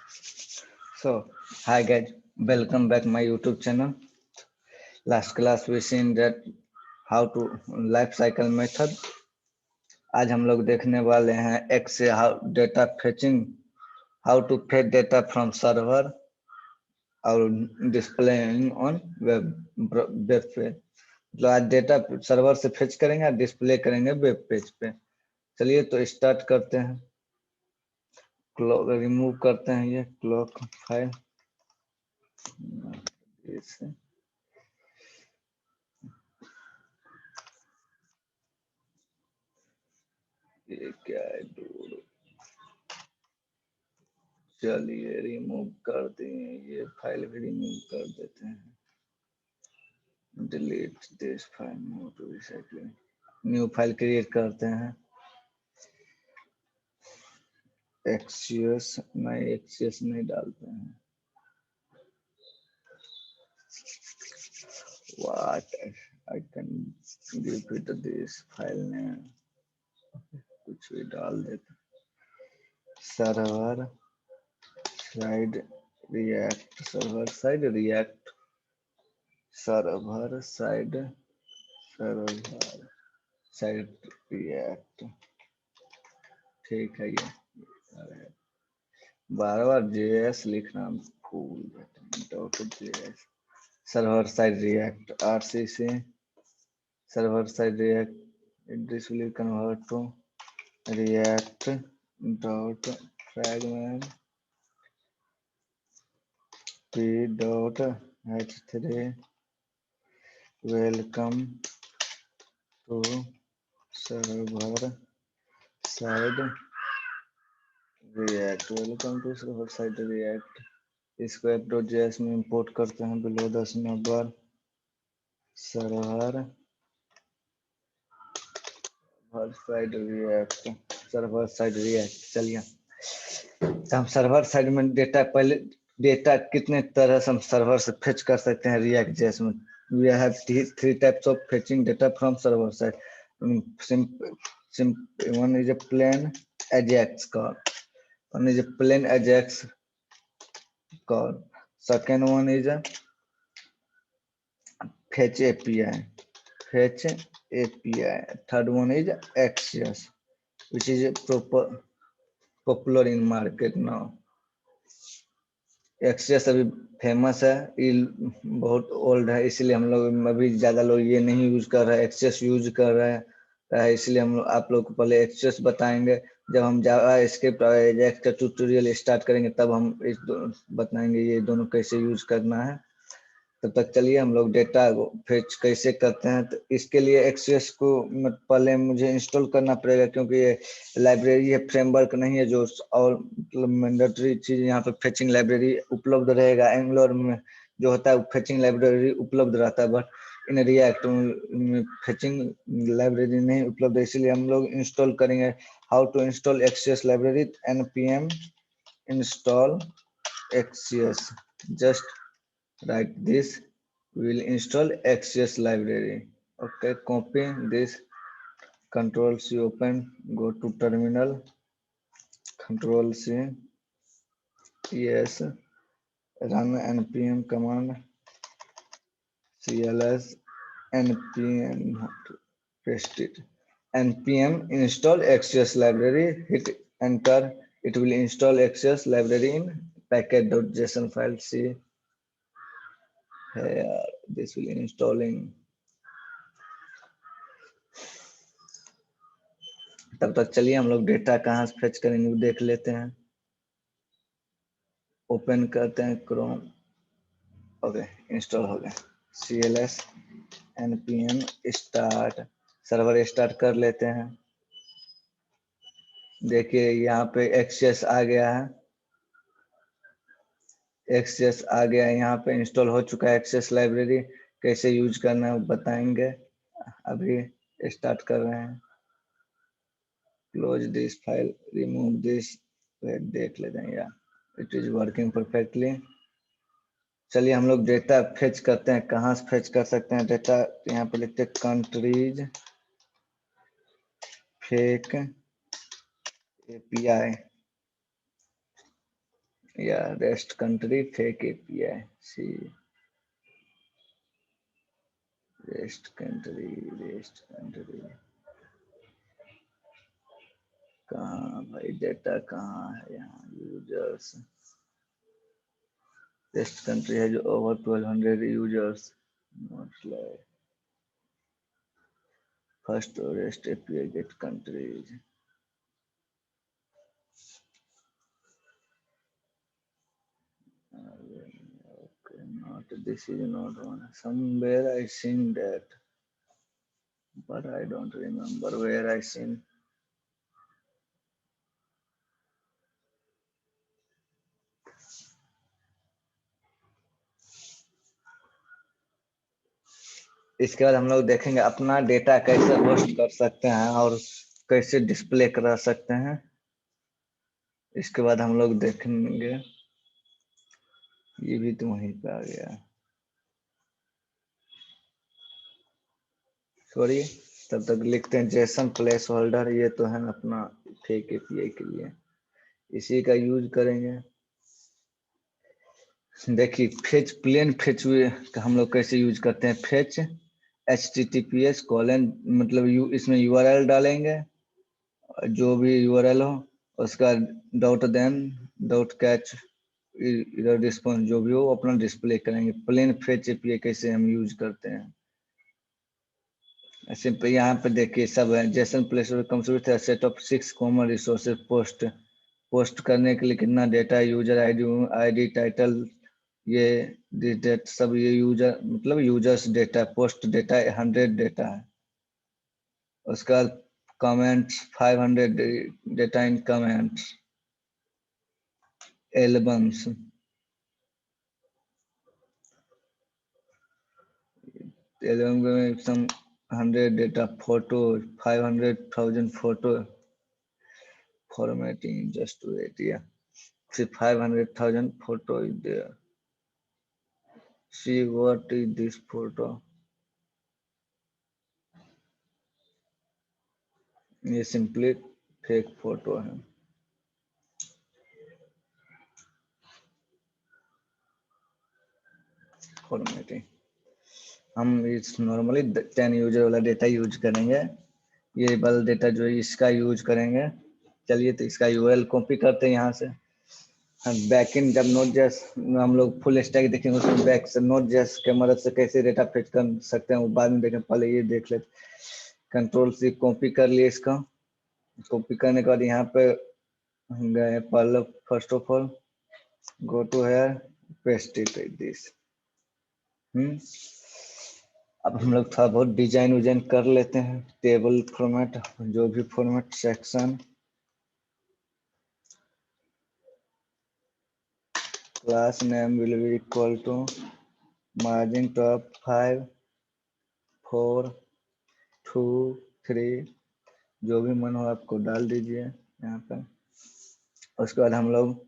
So, hi guys, welcome back my YouTube channel. Last class we seen that how to life cycle method. आज हम लोग देखने वाले हैं X से how data fetching, how to fetch data from server और displaying on web पे। मतलब आज डेटा सर्वर से फेच करेंगे और डिस्प्ले करेंगे वेब पेज पे। चलिए तो स्टार्ट करते हैं। क्लॉक रिमूव करते हैं, ये क्लॉक फाइल ये क्या है दूर। चलिए रिमूव कर दें, ये फाइल भी रिमूव कर देते हैं। Delete this file, no to recycling. New file create करते हैं। एक्सियस नहीं डालते हैं। What I can give it this file name, कुछ भी डाल देते। Server side React, server side React, server side React. ठीक है, ये बार बार जेएस लिखना भूल जाते हैं। JS server side React RCC, server side React this will convert to React dot fragment p dot h3 welcome to server side react, welcome to server side React. इसको app.js में import करते हैं below 10 number server side React, server side React. चलिए तो हम server side में data, पहले data कितने तरह से हम सर्वर से फेच कर सकते हैं रिएक्ट जेएस में। We have three types of fetching data from server side. one is a plain ajax call, one is a plain ajax call, second one is a fetch api, third one is axios, which is popular in market now. एक्सियस अभी famous है, ये बहुत old है, इसलिए हम लोग अभी ज्यादा लोग ये नहीं यूज कर रहे हैं, एक्सियस यूज कर रहे हैं। इसलिए हम आप लोग को पहले एक्सियस बताएंगे। जब हम जावा स्क्रिप्ट और एजाक्स का ट्यूटोरियल स्टार्ट करेंगे तब हम बताएंगे ये दोनों कैसे यूज करना है। तब तक चलिए हम लोग डेटा फेच कैसे करते हैं। तो इसके लिए एक्सेस को पहले मुझे इंस्टॉल करना पड़ेगा, क्योंकि ये लाइब्रेरी है, फ्रेमवर्क नहीं है जो और मतलब मैंडेटरी चीज। यहाँ पे फेचिंग लाइब्रेरी उपलब्ध रहेगा। एंगुलर में जो होता है वो फेचिंग लाइब्रेरी उपलब्ध रहता है, बट इन रिएक्ट में फेचिंग लाइब्रेरी नहीं उपलब्ध है, इसलिए हम लोग इंस्टॉल करेंगे। How to install axios library, npm install axios, just like this we will install XCS library. Okay, copy this, control C, open, go to terminal, control C, yes, run npm command, cls npm, paste it, npm install XCS library, hit enter. It will install XCS library in package.json file. See here, this will installing. तब तक चलिए हम लोग data कहाँ से fetch करेंगे देख लेते हैं। ओपन करते हैं क्रोम। ओके, इंस्टॉल हो गया। cls npm start, server start कर लेते हैं। देखिए यहाँ पे एक्सेस आ गया है, एक्सेस आ गया है, यहाँ पे इंस्टॉल हो चुका है एक्सेस लाइब्रेरी। कैसे यूज करना है वो बताएंगे, अभी स्टार्ट कर रहे हैं। Close this file, remove this, देख लेते हैं यार इट इज वर्किंग परफेक्टली। चलिए हम लोग डेटा फेच करते हैं। कहाँ से फेच कर सकते हैं डेटा, यहाँ पे लिखते हैं कंट्रीज फेक एपीआई, या रेस्ट कंट्री फेक एपीआई सी रेस्ट कंट्री कहाँ भाई, डेटा कहाँ है यहाँ? यूजर्स रेस्ट कंट्री है जो ओवर 1200 यूजर्स, मतलब first rest API get countries. Okay, not this is not one. Somewhere I seen that, but I don't remember where I seen. इसके बाद हम लोग देखेंगे अपना डेटा कैसे होस्ट कर सकते हैं और कैसे डिस्प्ले करा सकते हैं। इसके बाद हम लोग देखेंगे, ये भी तो वहीं पे आ गया, सॉरी। तब तक लिखते हैं जेसन प्लेस होल्डर, ये तो है अपना फेक एपीआई के लिए, इसी का यूज करेंगे। देखिए फेच, प्लेन फेच का हम लोग कैसे यूज करते हैं। फेच https कॉलन, मतलब इसमें यूआरएल डालेंगे, जो भी यूआरएल हो उसका डॉट देन डॉट कैच इधर रिस्पॉन्स जो भी हो अपना डिस्प्ले करेंगे। प्लेन फेच एपीआई कैसे हम यूज करते हैं, सिंपल यहाँ पे देखिए सब है। Jason place comes with set of 6 common resources. Post करने के लिए कितना डेटा, यूजर आईडी टाइटल, ये डेट सब, ये यूजर मतलब users data, post data 100 data है। उसका कमेंट्स 500 डेटा इन कमेंट्स। एल्बम्स में सम 100 data. Photo 500,000 photo formatting, just wait, yeah, see 500,000 photo is there. See what is this photo, ये simply fake photo है। Formatting हम इस नॉर्मली 10 यूजर वाला data use करेंगे, ये वाला डेटा जो है इसका यूज करेंगे। चलिए तो इसका यूआरएल कॉपी करते हैं यहाँ से। हम बैकएंड जब नोड.जेएस हम लोग फुल स्टैक देखेंगे उसमें बैक से नोड.जेएस के मदद से कैसे डेटा फेच कर सकते हैं वो बाद में देखें, पहले ये देख लेते। कंट्रोल से कॉपी कर लिए इसका। कॉपी करने के बाद यहाँ पे गए, पहले first of all go to here, paste it like this. अब हम लोग थोड़ा बहुत डिजाइन विजाइन कर लेते हैं। टेबल फॉर्मेट, जो भी format, section, class name will be equal to margin top 5 4 2 3, जो भी मन हो आपको डाल दीजिए यहाँ पर। उसके बाद हम लोग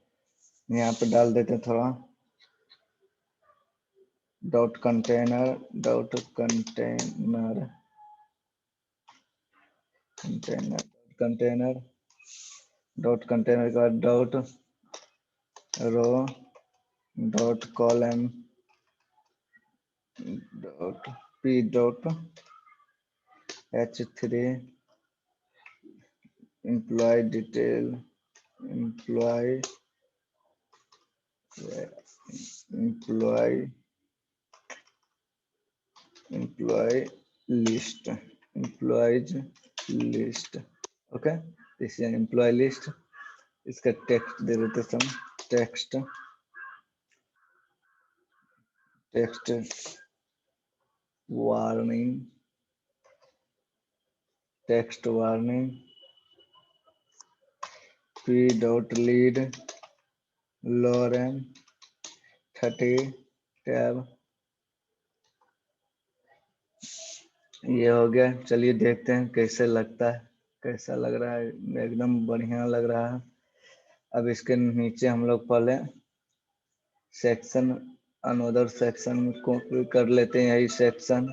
यहाँ पे डाल देते हैं थोड़ा dot container container dot container के बाद dot row dot column dot p dot h3 employee detail employee list. Okay, this is employee list. इसका टेक्स्ट दे देते सब, text warning, p dot lead lorem 30 tab. ये हो गया। चलिए देखते हैं कैसे लगता है, कैसा लग रहा है। एकदम बढ़िया लग रहा है। अब इसके नीचे हम लोग पहले सेक्शन, अनदर सेक्शन को कर लेते हैं, यही सेक्शन।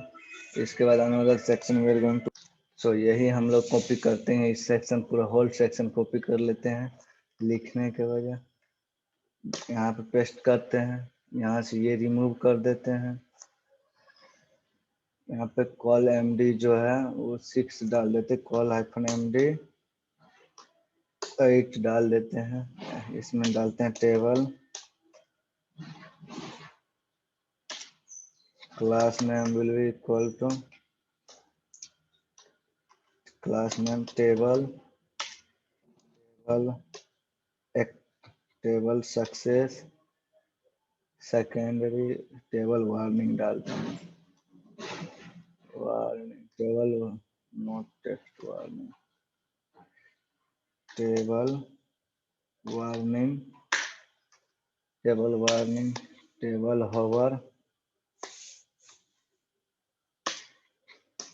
इसके बाद another section we're going to, so यही हम लोग कॉपी करते हैं। इस सेक्शन पूरा होल सेक्शन कॉपी कर लेते हैं लिखने के वजह। यहाँ पे पेस्ट करते हैं, यहाँ से ये रिमूव कर देते हैं। यहाँ पे कॉल एमडी जो है वो 6 डाल देते, कॉल -md 8 डाल देते हैं। इसमें डालते हैं table, class name will be equal to class name table table success secondary table warning डालते हैं। Warning table note text warning table warning table hover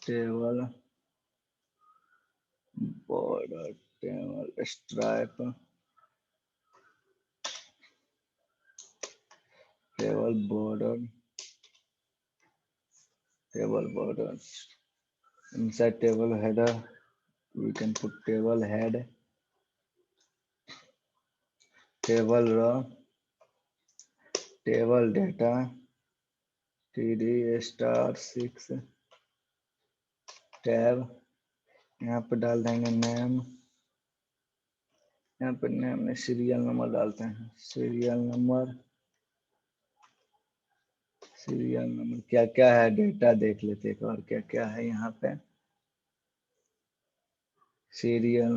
table border table stripe table border inside table header we can put table head, table row, table data td *6 tab। यहाँ पे डाल देंगे name, यहाँ पे name में serial number डालते हैं। Serial number क्या क्या है डेटा देख लेते हैं एक बार क्या क्या है यहाँ पे। Serial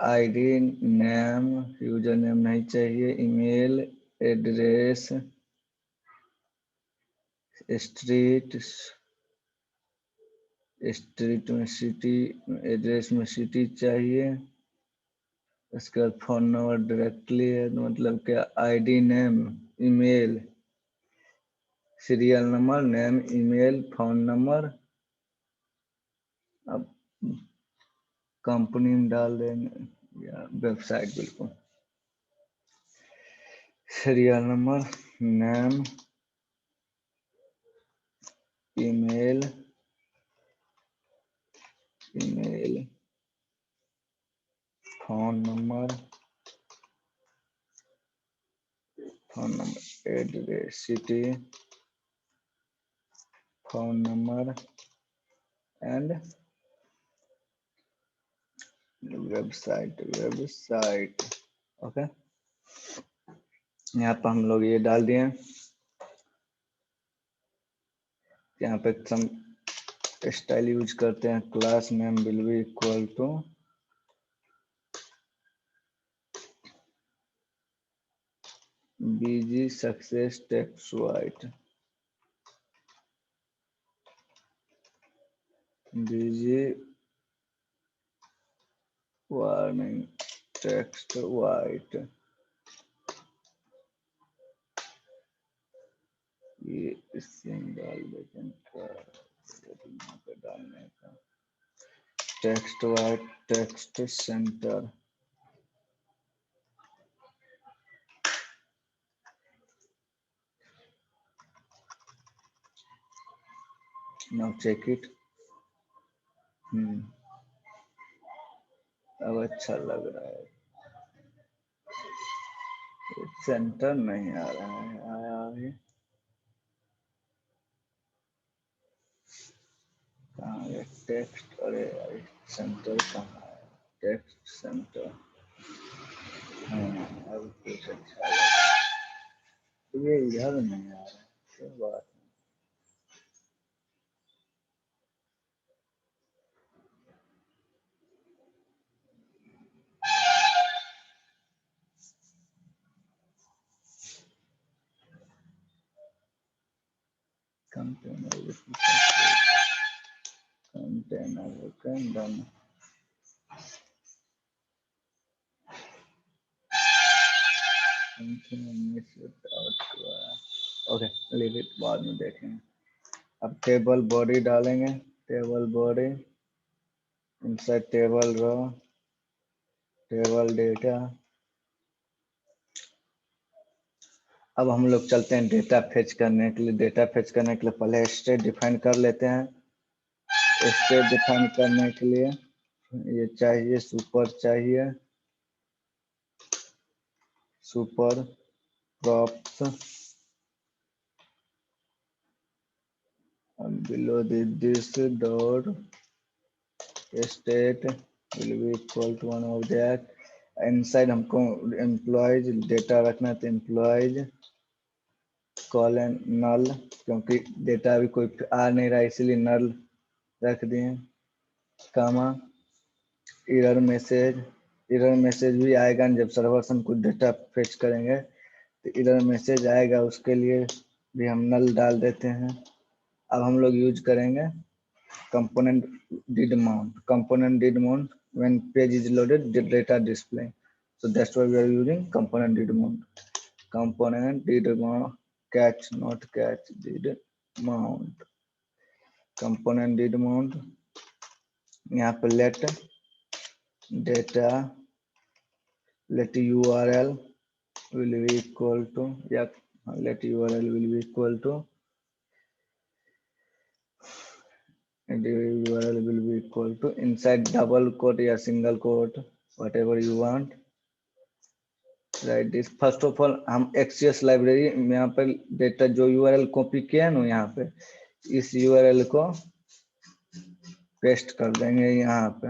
ID name user name नहीं चाहिए, ईमेल एड्रेस स्ट्रीट में सिटी एड्रेस में सिटी चाहिए। उसके बाद फोन नंबर डायरेक्टली है मतलब क्या ID name email serial number name email phone number. अब कंपनी में डाल देंगे या वेबसाइट बिल्कुल। Serial number name email phone number address city phone number and website okay. यहाँ पर हम लोग ये डाल दिए। यहाँ पे सम स्टाइल यूज करते हैं, class name will be equal to BG success text white BG warning text white. ये इससे डाल देते हैं यहाँ पे डालने का text white text centre now check it. अब अच्छा लग रहा है। सेंटर नहीं आ रहा है, आया है कहाँ है टेक्स्ट? अरे सेंटर कहाँ है? Text centre. अब कुछ अच्छा लग रहा है। ये इधर नहीं आ रहा है, क्या बात है। Container done. Okay leave it, बाद में देखेंगे। अब टेबल बॉडी डालेंगे, table body inside table row table data. अब हम लोग चलते हैं डेटा फेच करने के लिए। डेटा फेच करने के लिए पहले स्टेट डिफाइन कर लेते हैं। स्टेट डिफाइन करने के लिए ये चाहिए सुपर चाहिए super props below this dot state will be equal to one object. Inside हमको एम्प्लॉयज डेटा रखना है तो एम्प्लॉयज कॉलन नल, क्योंकि डेटा अभी कोई आ नहीं रहा इसलिए नल रख दिए, कामा एरर मैसेज भी आएगा जब सर्वर से हम कुछ डेटा फेच करेंगे तो एरर मैसेज आएगा, उसके लिए भी हम नल डाल देते हैं। अब हम लोग यूज करेंगे component did mount when page is loaded the data display, so that's why we are using component did mount catch not catch did mount component did mount। यहाँ पे let data let url will be equal to let url will be equal to URL will be equal to inside double quote या single quote whatever you want, write this। First of all हम एक्सीएस library में यहाँ पर data जो URL copy किया है ना, यहाँ पे इस यूआरएल को पेस्ट कर देंगे यहाँ पे,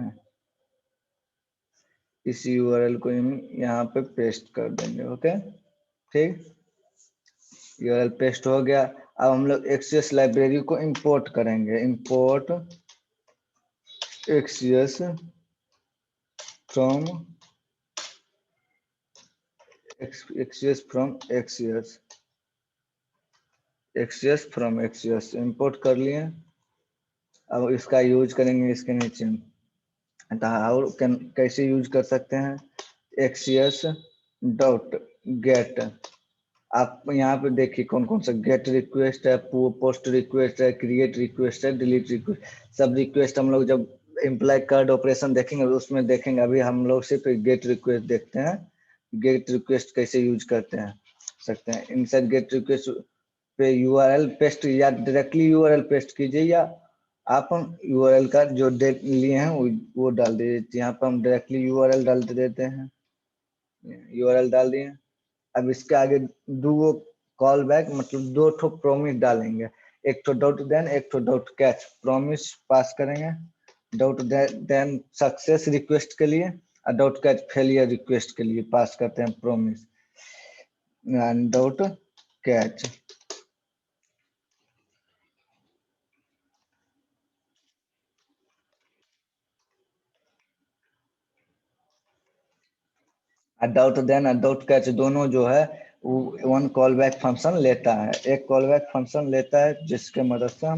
इस यूआरएल को यहाँ पे पेस्ट कर देंगे। ओके ठीक, यूआरएल पेस्ट हो गया। अब हम लोग एक्सीएस लाइब्रेरी को इंपोर्ट करेंगे, इंपोर्ट एक्सीएस फ्रॉम एक्सीएस फ्रॉम एक्सीएस इंपोर्ट कर लिए। अब इसका यूज करेंगे इसके नीचे, और कैसे यूज कर सकते हैं, एक्सीएस डॉट गेट। आप यहाँ पे देखिए कौन कौन सा गेट रिक्वेस्ट है, पोस्ट रिक्वेस्ट है, क्रिएट रिक्वेस्ट है, डिलीट रिक्वेस्ट, सब रिक्वेस्ट हम लोग जब एम्प्लॉय कार्ड ऑपरेशन देखेंगे उसमें देखेंगे। अभी हम लोग सिर्फ गेट रिक्वेस्ट देखते हैं, गेट रिक्वेस्ट कैसे यूज करते हैं सकते हैं। इनसाइड गेट रिक्वेस्ट पे यूआरएल पेस्ट या डायरेक्टली यूआरएल पेस्ट कीजिए, या आप यूआरएल का जो डेट लिए हैं वो डाल दीजिए। यहाँ पर हम डायरेक्टली यूआरएल डाल देते हैं, यूआरएल डाल दिए। अब इसके आगे दो कॉल बैक मतलब दो ठो प्रॉमिस डालेंगे, एक ठो डॉट देन एक ठो डॉट कैच। प्रॉमिस पास करेंगे डॉट देन सक्सेस रिक्वेस्ट के लिए, और डॉट कैच फेलियर रिक्वेस्ट के लिए पास करते हैं promise and dot catch. Dot then और डॉट कैच दोनों जो है वन कॉल बैक फंक्शन लेता है, एक कॉल बैक फंक्शन लेता है जिसके मदद से हम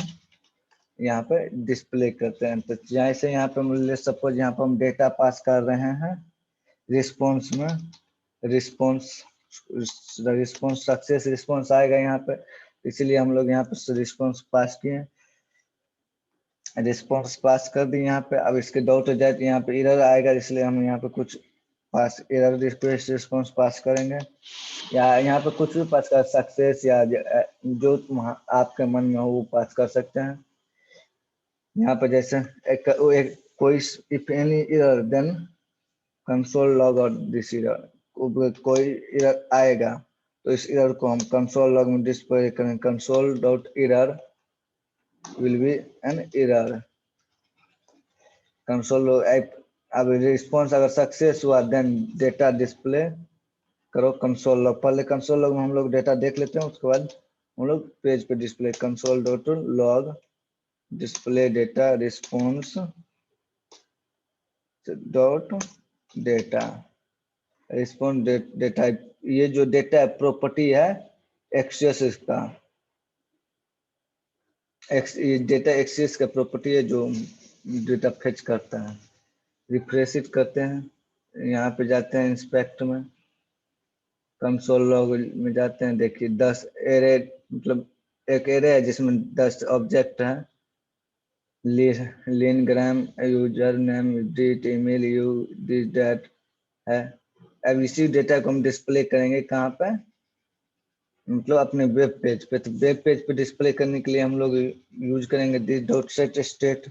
यहाँ पे डिस्प्ले करते हैं। तो जैसे यहाँ पे सपोज यहाँ पे हम डेटा पास कर रहे हैं रिस्पॉन्स में, रिस्पॉन्स सक्सेस रिस्पॉन्स आएगा यहाँ पे, इसलिए हम लोग यहाँ पे रिस्पॉन्स पास किए, रिस्पॉन्स पास कर दी यहाँ पे। अब इसके डॉट हो जाए तो यहाँ पे एरर आएगा, इसलिए हम यहाँ पे कुछ पास एरर रिक्वेस्ट रिस्पॉन्स पास करेंगे, या यहाँ पे कुछ भी पास कर सक्सेस या जो आपके मन में हो वो पास कर सकते हैं। यहाँ पे जैसे एक कोई if any error then console log और दिस एरर, कोई एरर आएगा तो इस एरर को हम कंसोल लॉग में डिस्प्ले करें, console dot error will be an error console. अब रिस्पॉन्स अगर सक्सेस हुआ देन डेटा डिस्प्ले करो कंसोल लॉग। पहले कंसोल लॉग में हम लोग डेटा देख लेते हैं, उसके बाद हम लोग पेज पे display console dot log display data response dot data response data. ये जो डेटा प्रॉपर्टी है एक्सेस का, डेटा एक्सेस का प्रॉपर्टी है जो डेटा फेच करता है। रिफ्रेश इट करते हैं, यहाँ पे जाते हैं इंस्पेक्ट में, कंसोल लॉग में जाते हैं, देखिए 10 एरे मतलब एक एरे है जिसमें 10 ऑब्जेक्ट है, लिनग्राम user name date email you this date है। अब इसी डेटा को हम डिस्प्ले करेंगे कहाँ पे, मतलब अपने वेब पेज पे। तो वेब पेज पे डिस्प्ले करने के लिए हम लोग यूज करेंगे दिस डॉट सेट स्टेट,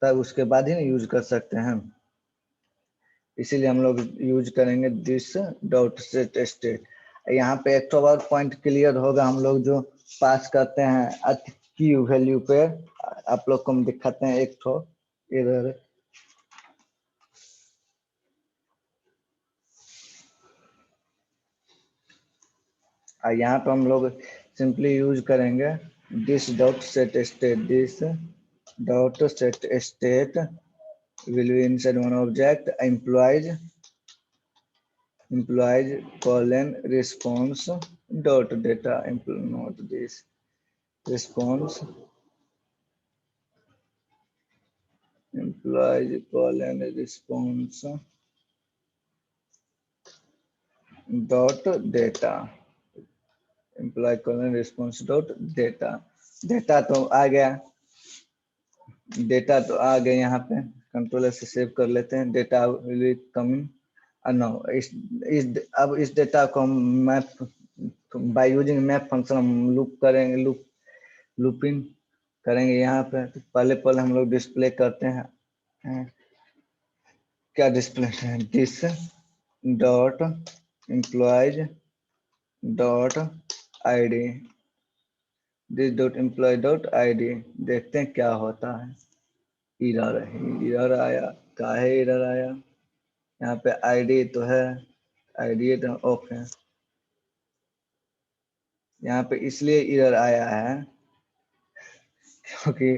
तब उसके बाद ही यूज कर सकते हैं, इसीलिए हम लोग यूज करेंगे दिस डॉट सेट स्टेट। यहाँ पे एक तो और पॉइंट क्लियर होगा, हम लोग जो पास करते हैं की वैल्यू पे, आप लोग को हम दिखाते हैं एक तो इधर। यहाँ पे हम लोग सिंपली यूज करेंगे this dot set state, this dot set state will be inside one object employees colon response dot data not this response employees colon response dot data employee colon response dot data। Data तो आ गया, data तो आ गया, यहाँ पे controller से save कर लेते हैं। डेटा विल कमिंग नो, अब इस डेटा को हम map by using map function हम लूप करेंगे, लूपिंग करेंगे यहाँ पे। तो पहले हम लोग डिस्प्ले करते हैं क्या डिस्प्ले है, this dot employees dot ID, this dot employ dot ID. देखते हैं क्या होता है। एरर आया, काहे एरर आया? यहाँ पे आईडी तो है, आईडी तो ऑफ है। यहाँ पे इसलिए एरर आया है क्योंकि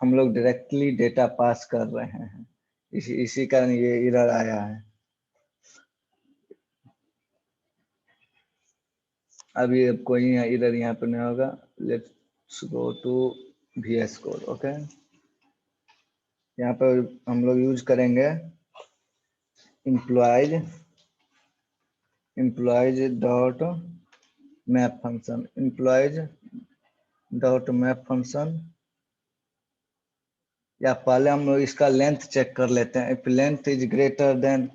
हम लोग डायरेक्टली डेटा पास कर रहे हैं, इसी कारण ये एरर आया है। अभी अब कोई एरर यहाँ पे नहीं होगा। Let's go to VS code. Okay, यहाँ पर हम लोग यूज करेंगे employees dot map function, employees dot map function. या पहले हम लोग इसका लेंथ चेक कर लेते हैं। If length is greater than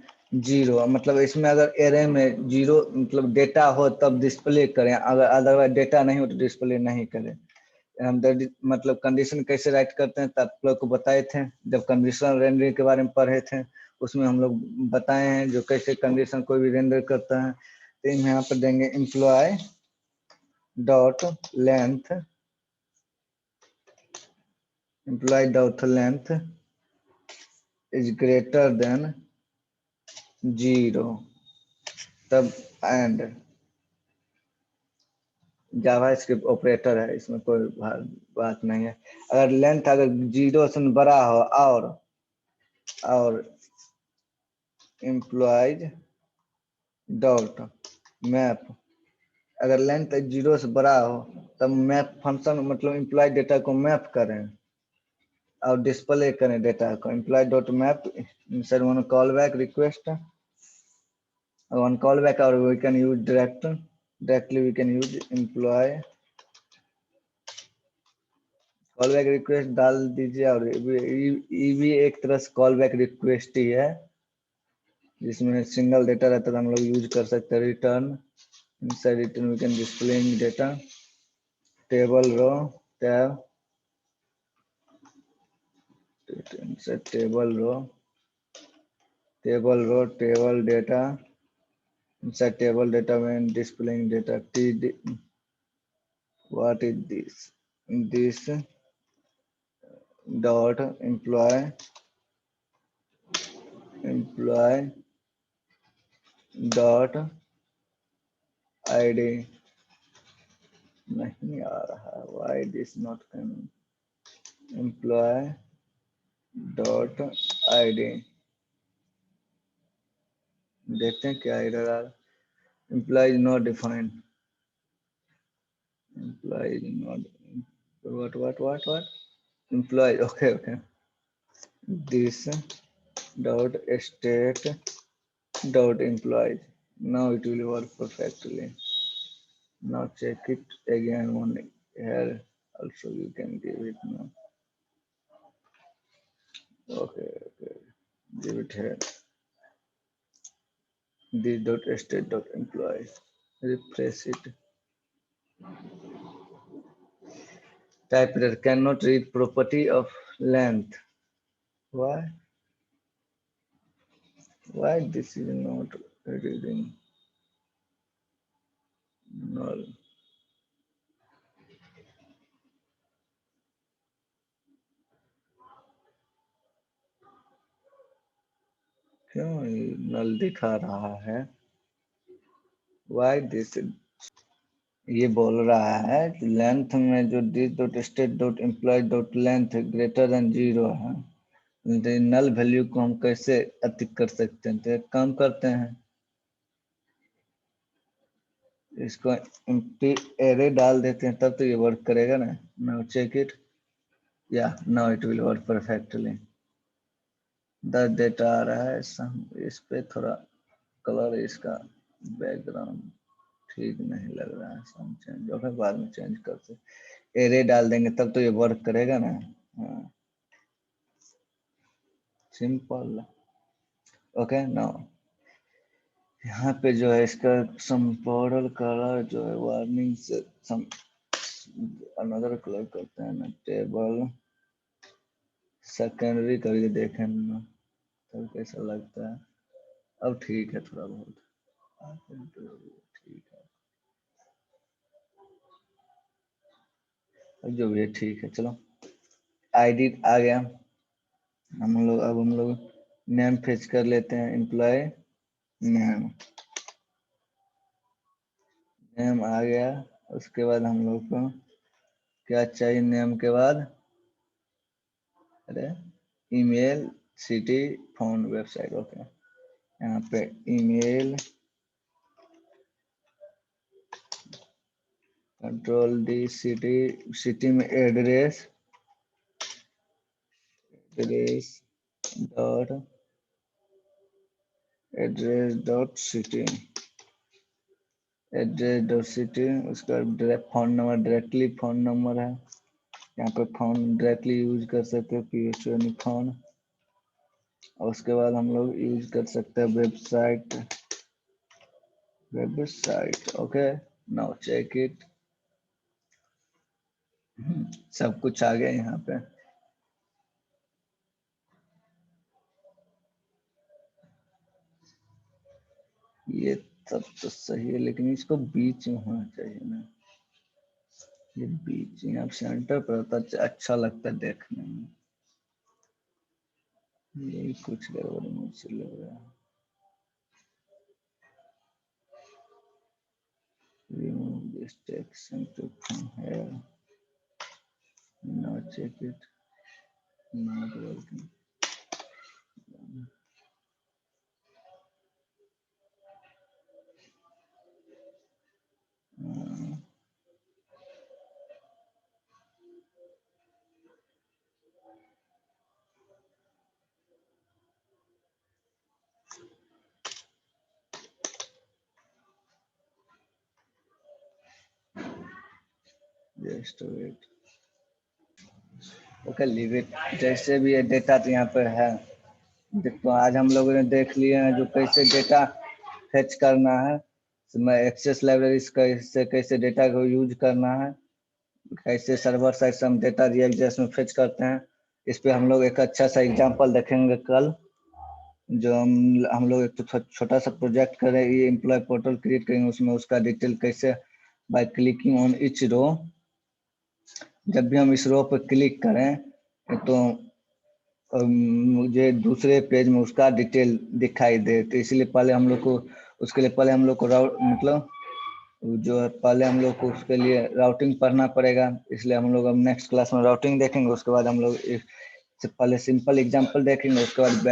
0, मतलब इसमें अगर एरे में 0 मतलब डेटा हो तब डिस्प्ले करें, अगर अदरवाइज डेटा नहीं हो तो डिस्प्ले नहीं करें। हम मतलब कंडीशन कैसे राइट करते हैं, तब आप लोग को बताए थे जब कंडीशनल रेंडरिंग के बारे में पढ़े थे, उसमें हम लोग बताए हैं जो कैसे कंडीशन कोई भी रेंडर करता है। तो यहाँ पर देंगे employ dot length, employ dot length is greater than 0, तब एंड जावास्क्रिप्ट ऑपरेटर है, इसमें कोई बात नहीं है। अगर लेंथ अगर 0 से बड़ा हो और एम्प्लॉयज डॉट मैप, अगर लेंथ 0 से बड़ा हो तब मैप फंक्शन मतलब एम्प्लॉय डेटा को मैप करें और डिस्प्ले करें डेटा को। Employee dot map insert one callback request, one callback, और we can use directly we can use employee callback request डाल दीजिए। और ये भी एक तरह से कॉल बैक रिक्वेस्ट ही है, जिसमें सिंगल डेटा रहता है, हम लोग यूज कर सकते हैं। Return inside return we can displaying data table row tab, inside table row table data, inside table data when displaying data td, what is this dot employ dot id नहीं आ रहा, why this not coming, employ dot id। देखते हैं क्या error आ रहा। employee is not defined, employee is not what employee, okay, this dot state dot employee, now it will work perfectly। Now check it again, one here also you can give it now। Okay, give it here, this dot state dot employee, refresh it, type that cannot read property of length, why this is not reading, null। क्यों नल दिखा रहा है? Why this? ये बोल रहा है कि length में जो this dot state dot employ dot length greater than 0 है, तो नल वैल्यू को हम कैसे अतिक कर सकते हैं? तो एक काम करते हैं, इसको एम्प्टी एरे डाल देते हैं, तब तो ये वर्क करेगा ना। नाउ चेक इट, या now it will work perfectly. 10 data आ रहा है, इस पे थोड़ा कलर इसका बैकग्राउंड ठीक नहीं लग रहा है, सम चेंज होगा, बाद में चेंज करते। एरे डाल देंगे तब तो ये वर्क करेगा ना। हाँ सिंपल। ओके नाउ यहाँ पे जो है इसका संपॉरल कलर जो है वार्निंग से सम अनदर कलर करते हैं ना। टेबल सेकेंडरी करके देखें ना तब कैसा लगता है। अब ठीक है, थोड़ा बहुत ठीक है, अब जो भी है ठीक है। चलो आईडी आ गया, हम लोग नेम फेच कर लेते हैं। एम्प्लॉय नेम, नेम आ गया। उसके बाद हम लोग को क्या चाहिए? नेम के बाद अरे email, city, phone, website. Okay यहाँ पे email, control D, city, city में address, address dot address dot city, address dot city. उसका direct phone number, directly phone number है, यहाँ पे फोन डायरेक्टली यूज कर सकते हो, PH फोन। और उसके बाद हम लोग यूज कर सकते हैं website, website. Okay now check it, सब कुछ आ गया यहाँ पे। ये सब तो सही है, लेकिन इसको बीच में होना चाहिए ना। ये बीच यहाँ सेंटर पर होता अच्छा लगता है देखने में। यही कुछ गड़बड़ मुझसे लग रहा है। Remove this text from here. Now check it. Not working. Just wait. Okay leave it. जैसे भी ये डेटा तो यहाँ पर है, तो आज हम लोगों ने देख लिए हैं जो कैसे डेटा फेच करना है, मैं एक्सेस लाइब्रेरी से कैसे डेटा को यूज करना है, कैसे सर्वर साइड से हम डेटा रियल में फेच करते हैं। इस पे हम लोग एक अच्छा सा एग्जांपल देखेंगे कल, जो हम लोग एक तो छोटा सा प्रोजेक्ट करें, ये एम्प्लॉय पोर्टल क्रिएट करेंगे, उसमें उसका डिटेल कैसे by clicking on each row, जब भी हम इस रो पर क्लिक करें तो मुझे दूसरे पेज में उसका डिटेल दिखाई दे। तो इसलिए पहले हम लोग को, उसके लिए पहले हम लोग को मतलब जो है पहले हम लोग को उसके लिए राउटिंग पढ़ना पड़ेगा। इसलिए हम लोग अब नेक्स्ट क्लास में राउटिंग देखेंगे। उसके बाद हम लोग पहले सिंपल एग्जांपल देखेंगे, उसके बाद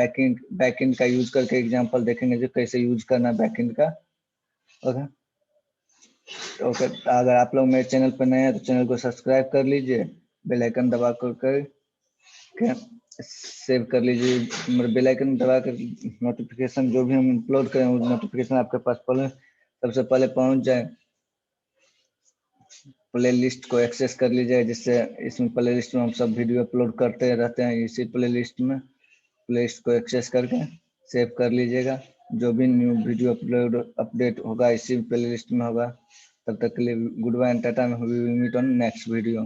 बैकएंड का यूज करके एग्जांपल देखेंगे जो कैसे यूज करना बैकएंड का। ओके ओके, अगर आप लोग मेरे चैनल पर नए हैं तो चैनल को सब्सक्राइब कर लीजिए, बेल आइकन दबा कर सेव कर लीजिए। बेल आइकन दबा कर नोटिफिकेशन जो भी हम अपलोड करें वो नोटिफिकेशन आपके पास पहले सबसे पहले पहुंच जाए। प्ले लिस्ट को एक्सेस कर लीजिए, जिससे इसमें प्ले लिस्ट में हम सब वीडियो अपलोड करते रहते हैं। इसी प्ले लिस्ट में प्ले लिस्ट को एक्सेस करके सेव कर लीजिएगा। जो भी न्यू वीडियो अपलोड अपडेट होगा इसी प्ले लिस्ट में होगा। तब तक के लिए good bye and tata, we will meet on next video.